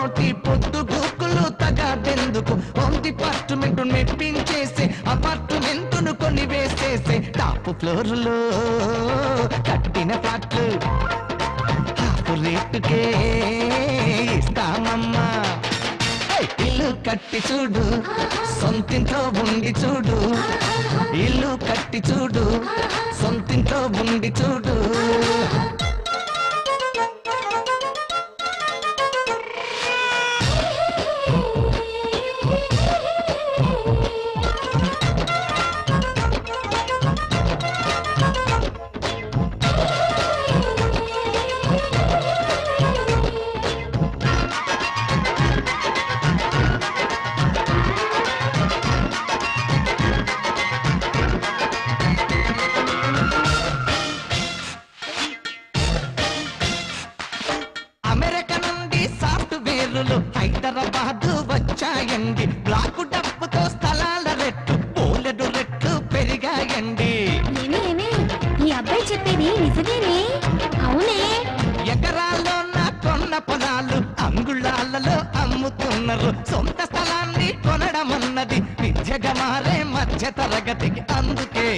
తోటి పొద్దు గూకులు తగాదెందుకు హోమ్ డిపార్ట్మెంట్ మెప్పించేసే అపార్ట్మెంటును కొని వేసేసే టాప్ ఫ్లోర్లో కట్టిన ఫ్లాట్లు హాఫ్ రేటుకే ఇస్తామమ్మా ఇల్లు కట్టి చూడు సొంతింట్లో ఉండి చూడు ఇల్లు కట్టి చూడు సొంతింట్లో ఉండి చూడు హైదరాబాద్ వచ్చాయండి బ్లాక్ డబ్బుతో స్థలాల రెట్లు బోలెడు రెట్లు పెరిగాయండి ఈ అబ్బాయి చెప్పేది నిజమేనే అవునే ఎకరాల్లో నా కొన్న పొలాలు అంగుళాలలో అమ్ముతున్నారు సొంత స్థలాన్ని కొనడం అన్నది విద్యగా మారే మధ్య తరగతికి అందుకే